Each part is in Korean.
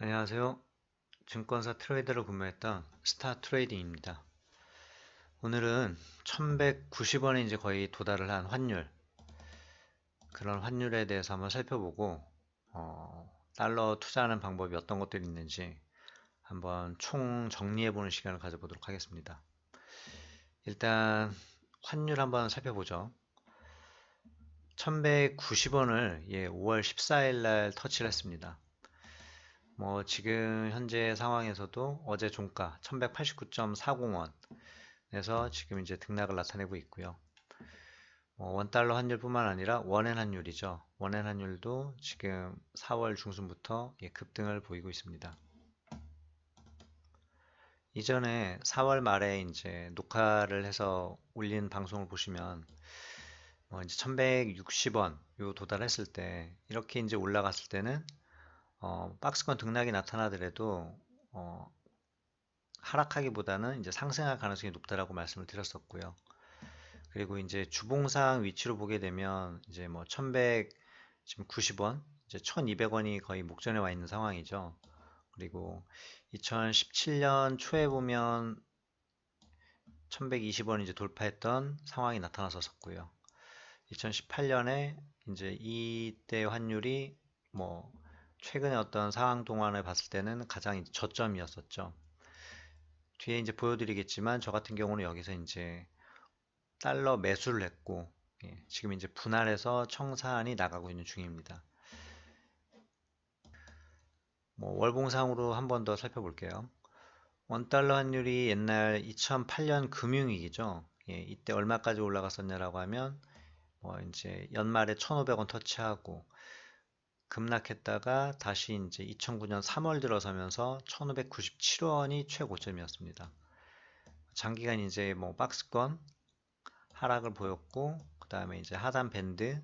안녕하세요. 증권사 트레이더를 근무했던 스타 트레이딩입니다. 오늘은 1190원에 이제 거의 도달을 한 환율, 그런 환율에 대해서 한번 살펴보고, 달러 투자하는 방법이 어떤 것들이 있는지 한번 총 정리해보는 시간을 가져보도록 하겠습니다. 일단 환율 한번 살펴보죠. 1190원을 5월 14일 날 터치를 했습니다. 지금 현재 상황에서도 어제 종가 1189.40원에서 지금 이제 등락을 나타내고 있고요. 원달러 환율뿐만 아니라 원엔 환율이죠. 원엔 환율도 지금 4월 중순부터 급등을 보이고 있습니다. 이전에 4월 말에 이제 녹화를 해서 올린 방송을 보시면 이제 1160원 요 도달했을 때 이렇게 이제 올라갔을 때는 박스권 등락이 나타나더라도 어, 하락하기보다는 이제 상승할 가능성이 높다라고 말씀을 드렸었고요. 그리고 이제 주봉상 위치로 보게 되면 이제 뭐 1190원, 이제 1200원이 거의 목전에 와 있는 상황이죠. 그리고 2017년 초에 보면 1120원 이제 돌파했던 상황이 나타났었고요. 2018년에 이제 이때 환율이 뭐 최근에 어떤 상황 동안을 봤을 때는 가장 저점이었었죠. 뒤에 이제 보여드리겠지만 저 같은 경우는 여기서 이제 달러 매수를 했고 지금 이제 분할해서 청산이 나가고 있는 중입니다. 월봉상으로 한 번 더 살펴볼게요. 원달러 환율이 옛날 2008년 금융위기죠. 이때 얼마까지 올라갔었냐라고 하면 이제 연말에 1,500원 터치하고 급락했다가 다시 이제 2009년 3월 들어서면서 1,597원이 최고점이었습니다. 장기간 이제 박스권 하락을 보였고 그 다음에 이제 하단 밴드,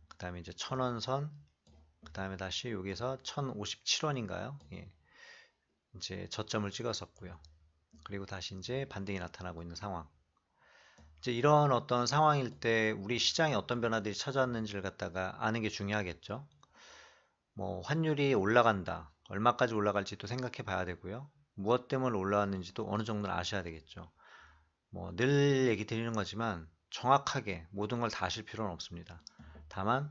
그 다음에 이제 1,000원선, 그 다음에 다시 여기서 1,057원인가요? 이제 저점을 찍었었고요. 그리고 다시 이제 반등이 나타나고 있는 상황. 이제 이런 어떤 상황일 때 우리 시장에 어떤 변화들이 찾아왔는지를 갖다가 아는 게 중요하겠죠. 환율이 올라간다. 얼마까지 올라갈지도 생각해 봐야 되고요. 무엇 때문에 올라왔는지도 어느 정도는 아셔야 되겠죠. 늘 얘기 드리는 거지만 정확하게 모든 걸 다 아실 필요는 없습니다. 다만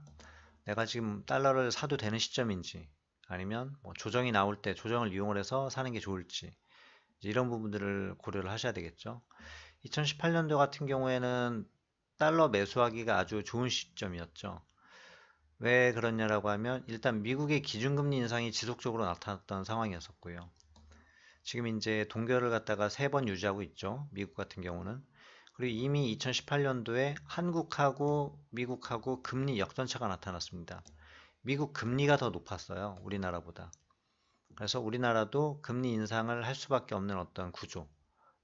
내가 지금 달러를 사도 되는 시점인지 아니면 조정이 나올 때 조정을 이용을 해서 사는 게 좋을지 이런 부분들을 고려를 하셔야 되겠죠. 2018년도 같은 경우에는 달러 매수하기가 아주 좋은 시점이었죠. 왜 그러냐라고 하면 일단 미국의 기준금리 인상이 지속적으로 나타났던 상황이었었고요. 지금 이제 동결을 갖다가 3번 유지하고 있죠. 미국 같은 경우는. 그리고 이미 2018년도에 한국하고 미국하고 금리 역전차가 나타났습니다. 미국 금리가 더 높았어요. 우리나라보다. 그래서 우리나라도 금리 인상을 할 수밖에 없는 어떤 구조,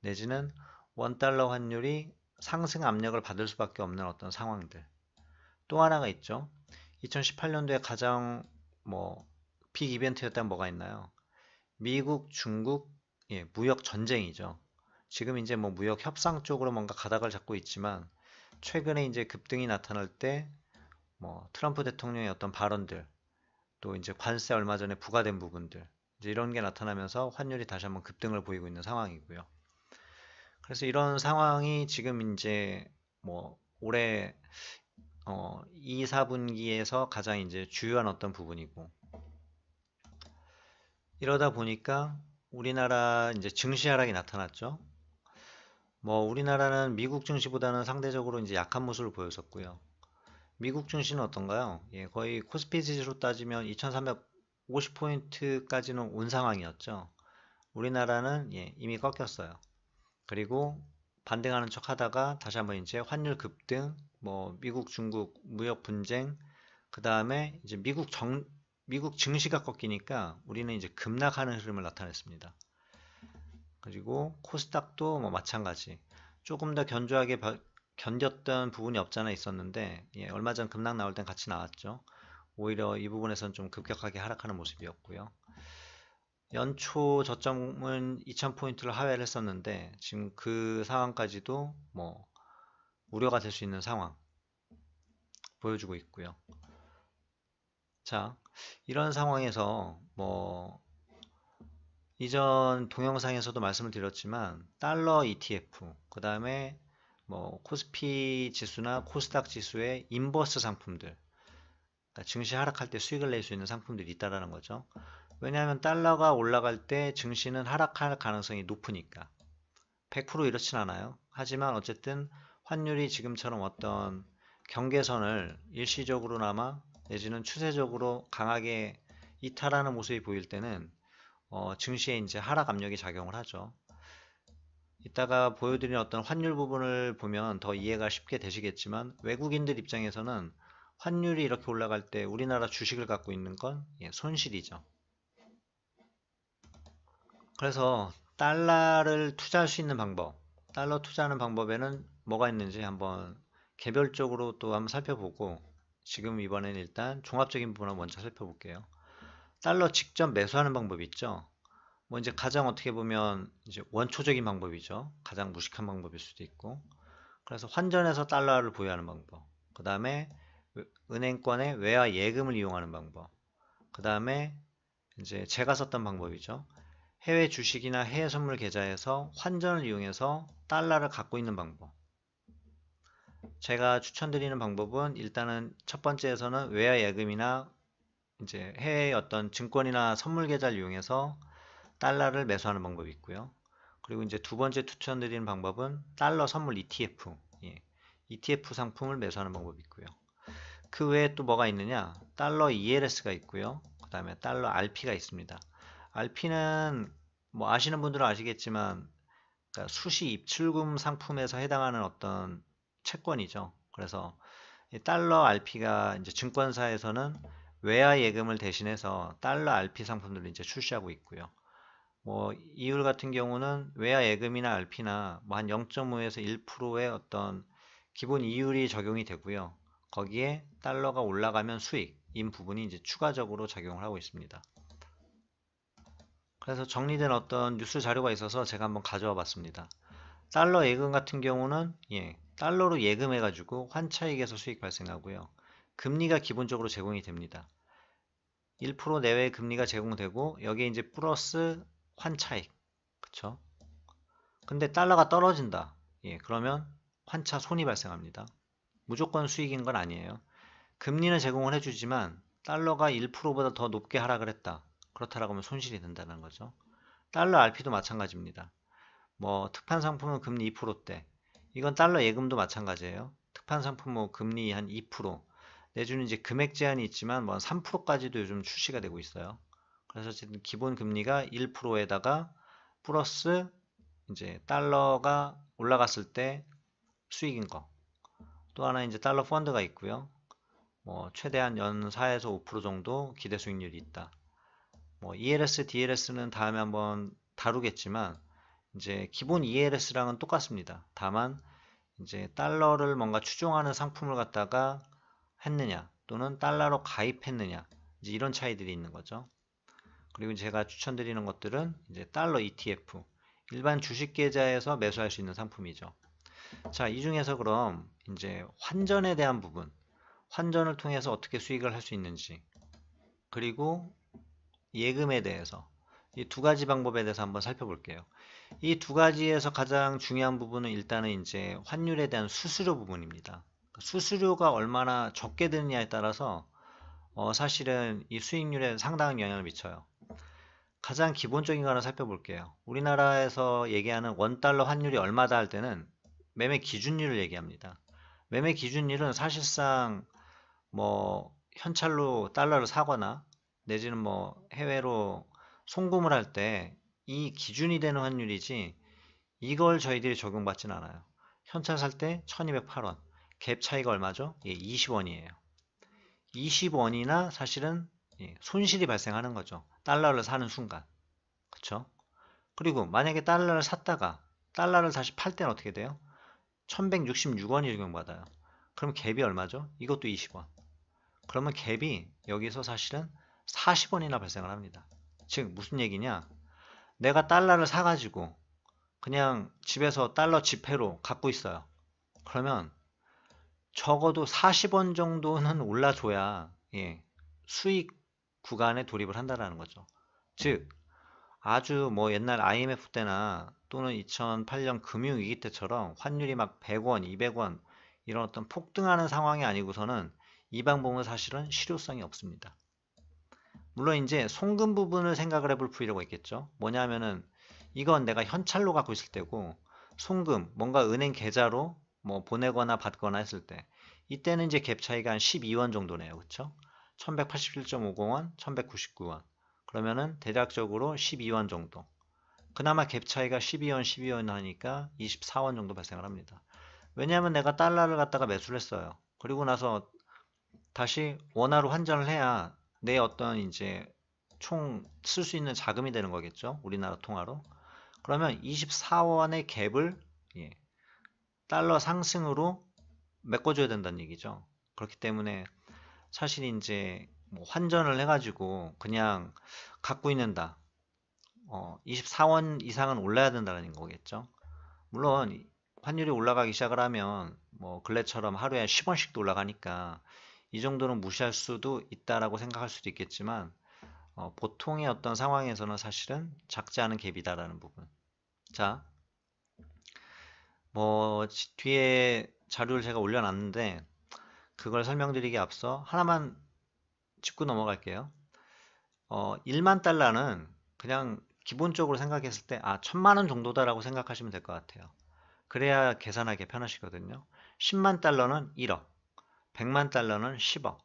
내지는 원달러 환율이 상승 압력을 받을 수밖에 없는 어떤 상황들. 또 하나가 있죠. 2018년도에 가장 빅 이벤트였다면 뭐가 있나요? 미국, 중국 무역 전쟁이죠. 지금 이제 무역 협상 쪽으로 뭔가 가닥을 잡고 있지만 최근에 이제 급등이 나타날 때 트럼프 대통령의 어떤 발언들 또 이제 관세 얼마 전에 부과된 부분들 이제 이런 게 나타나면서 환율이 다시 한번 급등을 보이고 있는 상황이고요. 그래서 이런 상황이 지금 이제 올해 2, 4분기에서 가장 이제 주요한 어떤 부분이고 이러다 보니까 우리나라 이제 증시 하락이 나타났죠. 우리나라는 미국 증시보다는 상대적으로 이제 약한 모습을 보였었고요. 미국 증시는 어떤가요? 거의 코스피 지수로 따지면 2350포인트까지는 온 상황이었죠. 우리나라는 이미 꺾였어요. 그리고 반등하는 척 하다가 다시 한번 이제 환율 급등, 미국 중국 무역 분쟁, 그 다음에 이제 미국 증시가 꺾이니까 우리는 이제 급락하는 흐름을 나타냈습니다. 그리고 코스닥도 마찬가지. 조금 더 견조하게 견뎠던 부분이 없잖아 있었는데 얼마 전 급락 나올 땐 같이 나왔죠. 오히려 이 부분에서는 좀 급격하게 하락하는 모습이었고요. 연초 저점은 2000포인트를 하회를 했었는데 지금 그 상황까지도 우려가 될 수 있는 상황 보여주고 있고요. 자, 이런 상황에서 이전 동영상에서도 말씀을 드렸지만 달러 ETF, 그 다음에 뭐 코스피 지수나 코스닥 지수의 인버스 상품들, 그러니까 증시 하락할 때 수익을 낼 수 있는 상품들이 있다라는 거죠. 왜냐하면 달러가 올라갈 때 증시는 하락할 가능성이 높으니까. 100% 이렇진 않아요. 하지만 어쨌든 환율이 지금처럼 어떤 경계선을 일시적으로나마 내지는 추세적으로 강하게 이탈하는 모습이 보일 때는 증시에 이제 하락 압력이 작용을 하죠. 이따가 보여드린 어떤 환율 부분을 보면 더 이해가 쉽게 되시겠지만 외국인들 입장에서는 환율이 이렇게 올라갈 때 우리나라 주식을 갖고 있는 건 손실이죠. 그래서 달러를 투자할 수 있는 방법, 달러 투자하는 방법에는 뭐가 있는지 한번 개별적으로 또 한번 살펴보고 지금 이번에는 일단 종합적인 부분을 먼저 살펴볼게요. 달러 직접 매수하는 방법이 있죠. 뭐 이제 가장 어떻게 보면 이제 원초적인 방법이죠. 가장 무식한 방법일 수도 있고. 그래서 환전해서 달러를 보유하는 방법. 그 다음에 은행권의 외화 예금을 이용하는 방법. 그 다음에 이제 제가 썼던 방법이죠. 해외 주식이나 해외 선물 계좌에서 환전을 이용해서 달러를 갖고 있는 방법. 제가 추천드리는 방법은 일단은 첫 번째에서는 외화 예금이나 이제 해외 어떤 증권이나 선물 계좌를 이용해서 달러를 매수하는 방법이 있고요. 그리고 이제 두 번째 추천드리는 방법은 달러 선물 ETF, ETF 상품을 매수하는 방법이 있고요. 그 외에 또 뭐가 있느냐? 달러 ELS가 있고요. 그 다음에 달러 RP가 있습니다. RP는 뭐 아시는 분들은 아시겠지만 그러니까 수시 입출금 상품에서 해당하는 어떤 채권이죠. 그래서 이 달러 RP가 이제 증권사에서는 외화 예금을 대신해서 달러 RP 상품들을 이제 출시하고 있고요. 뭐 이율 같은 경우는 외화 예금이나 RP나 뭐 한 0.5에서 1%의 어떤 기본 이율이 적용이 되고요. 거기에 달러가 올라가면 수익인 부분이 이제 추가적으로 작용을 하고 있습니다. 그래서 정리된 어떤 뉴스 자료가 있어서 제가 한번 가져와 봤습니다. 달러 예금 같은 경우는 달러로 예금해가지고 환차익에서 수익 발생하고요. 금리가 기본적으로 제공이 됩니다. 1% 내외의 금리가 제공되고 여기에 이제 플러스 환차익, 그쵸? 근데 달러가 떨어진다. 그러면 환차 손이 발생합니다. 무조건 수익인 건 아니에요. 금리는 제공을 해주지만 달러가 1%보다 더 높게 하락을 했다. 그렇다라고 하면 손실이 된다는 거죠. 달러 RP도 마찬가지입니다. 뭐 특판 상품은 금리 2%대. 이건 달러 예금도 마찬가지예요. 특판 상품 뭐 금리 한 2%. 내주는 이제 금액 제한이 있지만 뭐 3%까지도 요즘 출시가 되고 있어요. 그래서 어쨌든 기본 금리가 1%에다가 플러스 이제 달러가 올라갔을 때 수익인 거. 또 하나 이제 달러 펀드가 있고요. 뭐 최대한 연 4에서 5% 정도 기대 수익률이 있다. 뭐 ELS, DLS는 다음에 한번 다루겠지만 이제 기본 ELS랑은 똑같습니다. 다만 이제 달러를 뭔가 추종하는 상품을 갖다가 했느냐 또는 달러로 가입했느냐 이제 이런 차이들이 있는 거죠. 그리고 제가 추천드리는 것들은 이제 달러 ETF 일반 주식 계좌에서 매수할 수 있는 상품이죠. 자, 이 중에서 그럼 이제 환전에 대한 부분, 환전을 통해서 어떻게 수익을 할 수 있는지, 그리고 예금에 대해서 이 두 가지 방법에 대해서 한번 살펴볼게요. 이 두 가지에서 가장 중요한 부분은 일단은 이제 환율에 대한 수수료 부분입니다. 수수료가 얼마나 적게 드느냐에 따라서 사실은 이 수익률에 상당한 영향을 미쳐요. 가장 기본적인 거 하나 살펴볼게요. 우리나라에서 얘기하는 원달러 환율이 얼마다 할 때는 매매 기준율을 얘기합니다. 매매 기준율은 사실상 뭐 현찰로 달러를 사거나 내지는 뭐 해외로 송금을 할 때 이 기준이 되는 환율이지 이걸 저희들이 적용받지는 않아요. 현찰 살 때 1208원, 갭 차이가 얼마죠? 20원이에요. 20원이나 사실은 손실이 발생하는 거죠. 달러를 사는 순간. 그쵸? 그리고 만약에 달러를 샀다가 달러를 다시 팔 때는 어떻게 돼요? 1166원이 적용받아요. 그럼 갭이 얼마죠? 이것도 20원. 그러면 갭이 여기서 사실은 40원이나 발생을 합니다. 즉 무슨 얘기냐? 내가 달러를 사가지고 그냥 집에서 달러 지폐로 갖고 있어요. 그러면 적어도 40원 정도는 올라줘야 수익 구간에 돌입을 한다는 거죠. 즉 아주 뭐 옛날 IMF 때나 또는 2008년 금융위기 때처럼 환율이 막 100원, 200원 이런 어떤 폭등하는 상황이 아니고서는 이 방법은 사실은 실효성이 없습니다. 물론 이제 송금 부분을 생각을 해볼 필요가 있겠죠. 뭐냐면은 이건 내가 현찰로 갖고 있을 때고 송금, 뭔가 은행 계좌로 뭐 보내거나 받거나 했을 때 이때는 이제 갭 차이가 한 12원 정도네요. 그쵸? 1187.50원, 1199원. 그러면은 대략적으로 12원 정도. 그나마 갭 차이가 12원, 12원 하니까 24원 정도 발생을 합니다. 왜냐하면 내가 달러를 갖다가 매수를 했어요. 그리고 나서 다시 원화로 환전을 해야 내 어떤 이제 총 쓸 수 있는 자금이 되는 거겠죠. 우리나라 통화로. 그러면 24원의 갭을 달러 상승으로 메꿔줘야 된다는 얘기죠. 그렇기 때문에 사실 이제 뭐 환전을 해가지고 그냥 갖고 있는다. 24원 이상은 올라야 된다는 거겠죠. 물론 환율이 올라가기 시작을 하면 뭐 근래처럼 하루에 10원씩도 올라가니까 이 정도는 무시할 수도 있다라고 생각할 수도 있겠지만 보통의 어떤 상황에서는 사실은 작지 않은 갭이다라는 부분. 자, 뭐 뒤에 자료를 제가 올려놨는데 그걸 설명드리기 앞서 하나만 짚고 넘어갈게요. 1만 달러는 그냥 기본적으로 생각했을 때 1000만 원 정도다라고 생각하시면 될 것 같아요. 그래야 계산하기 편하시거든요. 10만 달러는 1억, 100만 달러는 10억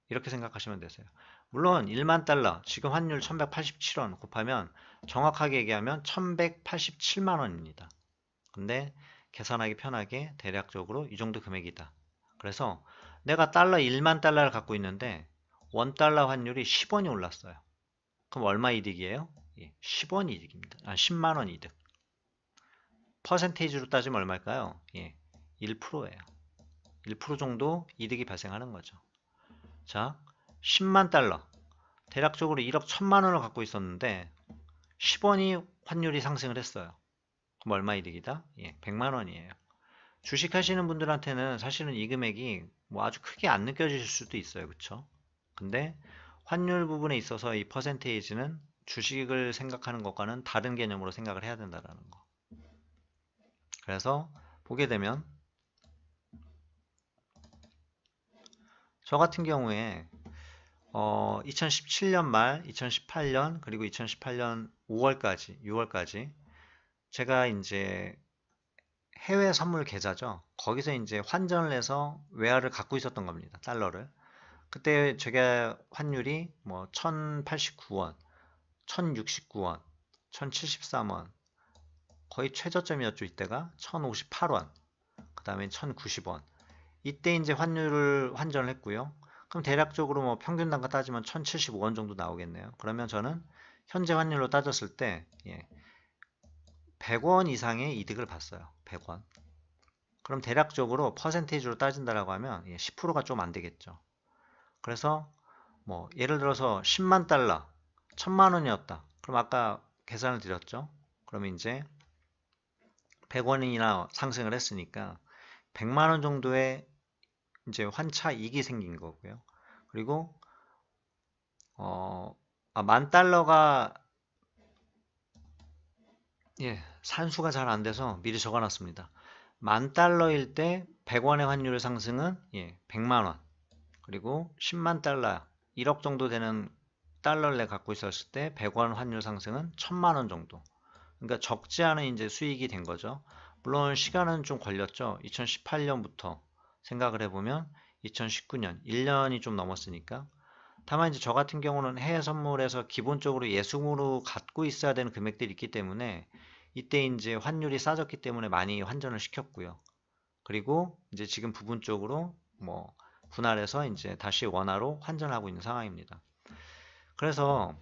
이렇게 생각하시면 되세요. 물론 1만 달러, 지금 환율 1187원 곱하면 정확하게 얘기하면 1187만 원입니다. 근데 계산하기 편하게 대략적으로 이 정도 금액이다. 그래서 내가 달러 1만 달러를 갖고 있는데 원달러 환율이 10원이 올랐어요. 그럼 얼마 이득이에요? 10원 이득입니다. 10만 원 이득. 퍼센테이지로 따지면 얼마일까요? 1%예요. 1% 정도 이득이 발생하는 거죠. 자, 10만 달러. 대략적으로 1억 1000만 원을 갖고 있었는데 10원이 환율이 상승을 했어요. 그럼 얼마 이득이다? 100만 원이에요. 주식하시는 분들한테는 사실은 이 금액이 뭐 아주 크게 안 느껴질 수도 있어요. 그쵸? 근데 환율 부분에 있어서 이 퍼센테이지는 주식을 생각하는 것과는 다른 개념으로 생각을 해야 된다는 거. 그래서 보게 되면 저 같은 경우에 2017년 말, 2018년 그리고 2018년 5월까지, 6월까지 제가 이제 해외 선물 계좌죠. 거기서 이제 환전을 해서 외화를 갖고 있었던 겁니다. 달러를. 그때 제가 환율이 뭐 1089원, 1069원, 1073원, 거의 최저점이었죠. 이때가 1058원, 그 다음에 1090원. 이때 이제 환율을 환전을 했고요. 그럼 대략적으로 뭐 평균 단가 따지면 1075원 정도 나오겠네요. 그러면 저는 현재 환율로 따졌을 때 100원 이상의 이득을 봤어요. 100원. 그럼 대략적으로 퍼센테이지로 따진다라고 하면 10%가 좀 안 되겠죠. 그래서 뭐 예를 들어서 10만 달러, 1000만 원이었다. 그럼 아까 계산을 드렸죠. 그러면 이제 100원이나 상승을 했으니까 100만 원 정도의 이제 환차 이익이 생긴 거고요. 그리고 만 달러가 산수가 잘 안 돼서 미리 적어놨습니다. 만 달러일 때 100원의 환율 상승은 100만 원. 그리고 10만 달러, 1억 정도 되는 달러를 내가 갖고 있었을 때 100원 환율 상승은 1000만 원 정도. 그러니까 적지 않은 이제 수익이 된 거죠. 물론 시간은 좀 걸렸죠. 2018년부터 생각을 해보면 2019년, 1년이 좀 넘었으니까. 다만 이제 저 같은 경우는 해외 선물에서 기본적으로 예수금으로 갖고 있어야 되는 금액들이 있기 때문에 이때 이제 환율이 싸졌기 때문에 많이 환전을 시켰고요. 그리고 이제 지금 부분적으로 뭐 분할해서 이제 다시 원화로 환전하고 있는 상황입니다. 그래서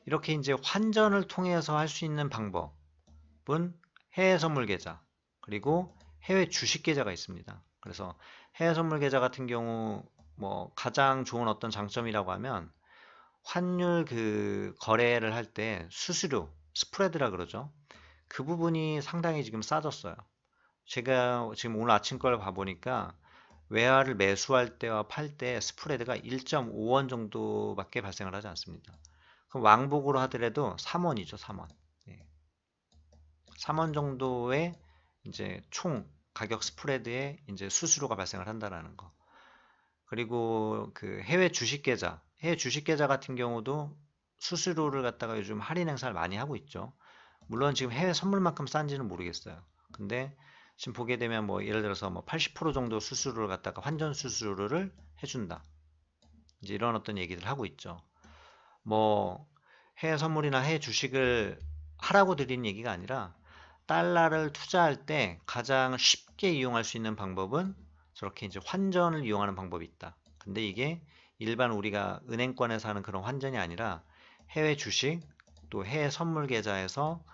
이렇게 이제 환전을 통해서 할 수 있는 방법은 해외 선물 계좌 그리고 해외 주식 계좌가 있습니다. 그래서 해외 선물 계좌 같은 경우 뭐 가장 좋은 어떤 장점이라고 하면 환율 그 거래를 할 때 수수료 스프레드라 그러죠. 그 부분이 상당히 지금 싸졌어요. 제가 지금 오늘 아침 걸 봐보니까 외화를 매수할 때와 팔 때 스프레드가 1.5원 정도밖에 발생을 하지 않습니다. 그럼 왕복으로 하더라도 3원이죠, 3원. 3원 정도의 이제 총 가격 스프레드에 이제 수수료가 발생을 한다라는 거. 그리고 그 해외 주식 계좌 같은 경우도 수수료를 갖다가 요즘 할인 행사를 많이 하고 있죠. 물론 지금 해외 선물만큼 싼지는 모르겠어요. 근데 지금 보게 되면 뭐 예를 들어서 뭐 80% 정도 수수료를 갖다가 환전 수수료를 해준다. 이제 이런 어떤 얘기들 하고 있죠. 뭐 해외 선물이나 해외 주식을 하라고 드리는 얘기가 아니라 달러를 투자할 때 가장 쉽게 이용할 수 있는 방법은 저렇게 이제 환전을 이용하는 방법이 있다. 근데 이게 일반 우리가 은행권에서 하는 그런 환전이 아니라 해외 주식 또 해외 선물 계좌에서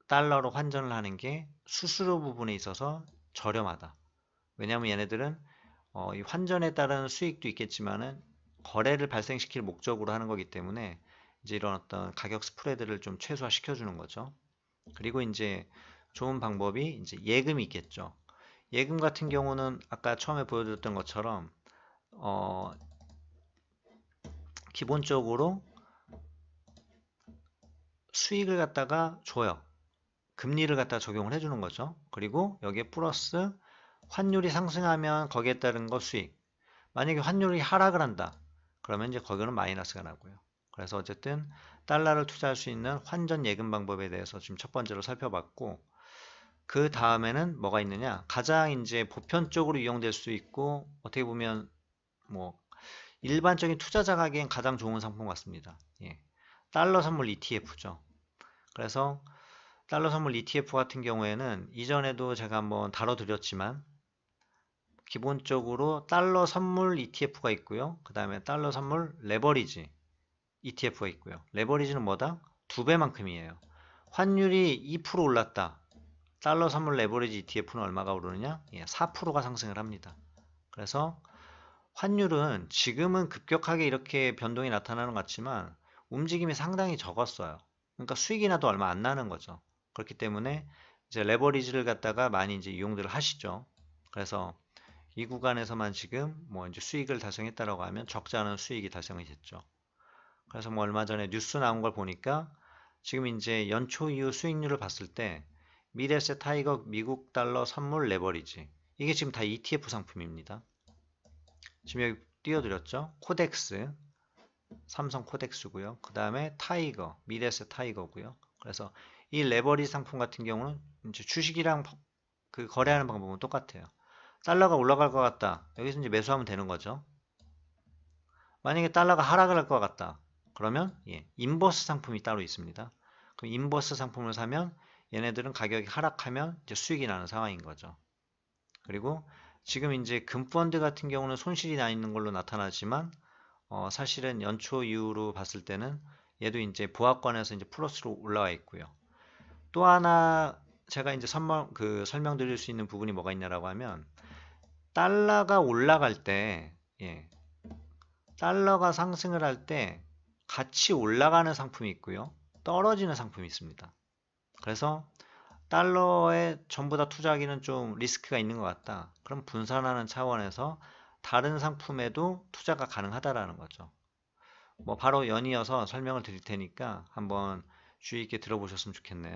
달러로 환전을 하는 게 수수료 부분에 있어서 저렴하다. 왜냐하면 얘네들은 이 환전에 따른 수익도 있겠지만은 거래를 발생시킬 목적으로 하는 거기 때문에 이제 이런 어떤 가격 스프레드를 좀 최소화시켜 주는 거죠. 그리고 이제 좋은 방법이 이제 예금이 있겠죠. 예금 같은 경우는 아까 처음에 보여드렸던 것처럼 기본적으로 수익을 갖다가 줘요. 금리를 갖다 적용을 해주는 거죠. 그리고 여기에 플러스 환율이 상승하면 거기에 따른 거 수익. 만약에 환율이 하락을 한다. 그러면 이제 거기는 마이너스가 나고요. 그래서 어쨌든 달러를 투자할 수 있는 환전 예금 방법에 대해서 지금 첫 번째로 살펴봤고, 그 다음에는 뭐가 있느냐? 가장 이제 보편적으로 이용될 수 있고 어떻게 보면 뭐 일반적인 투자자가 하기엔 가장 좋은 상품 같습니다. 예. 달러 선물 ETF죠. 그래서 달러 선물 ETF 같은 경우에는 이전에도 제가 한번 다뤄드렸지만 기본적으로 달러 선물 ETF가 있고요. 그 다음에 달러 선물 레버리지 ETF가 있고요. 레버리지는 뭐다? 2배만큼이에요. 환율이 2% 올랐다. 달러 선물 레버리지 ETF는 얼마가 오르느냐? 4%가 상승을 합니다. 그래서 환율은 지금은 급격하게 이렇게 변동이 나타나는 것 같지만 움직임이 상당히 적었어요. 그러니까 수익이 나도 얼마 안 나는 거죠. 그렇기 때문에 이제 레버리지를 갖다가 많이 이제 이용들을 하시죠. 그래서 이 구간에서만 지금 뭐 이제 수익을 달성했다라고 하면 적지 않은 수익이 달성이 됐죠. 그래서 뭐 얼마 전에 뉴스 나온 걸 보니까 지금 이제 연초 이후 수익률을 봤을 때 미래세 타이거 미국 달러 선물 레버리지 이게 지금 다 ETF 상품입니다. 지금 여기 띄워드렸죠. 코덱스 삼성 코덱스고요. 그 다음에 타이거 미래세 타이거고요. 그래서 이 레버리지 상품 같은 경우는 이제 주식이랑 그 거래하는 방법은 똑같아요. 달러가 올라갈 것 같다. 여기서 이제 매수하면 되는 거죠. 만약에 달러가 하락을 할 것 같다. 그러면 인버스 상품이 따로 있습니다. 그럼 인버스 상품을 사면 얘네들은 가격이 하락하면 이제 수익이 나는 상황인 거죠. 그리고 지금 이제 금펀드 같은 경우는 손실이 나 있는 걸로 나타나지만 사실은 연초 이후로 봤을 때는 얘도 이제 보합권에서 이제 플러스로 올라와 있고요. 또 하나 제가 이제 설명드릴 수 있는 부분이 뭐가 있냐라고 하면 달러가 올라갈 때 달러가 상승을 할 때 같이 올라가는 상품이 있고요. 떨어지는 상품이 있습니다. 그래서 달러에 전부 다 투자하기는 좀 리스크가 있는 것 같다. 그럼 분산하는 차원에서 다른 상품에도 투자가 가능하다라는 거죠. 뭐 바로 연이어서 설명을 드릴 테니까 한번 주의 있게 들어보셨으면 좋겠네요.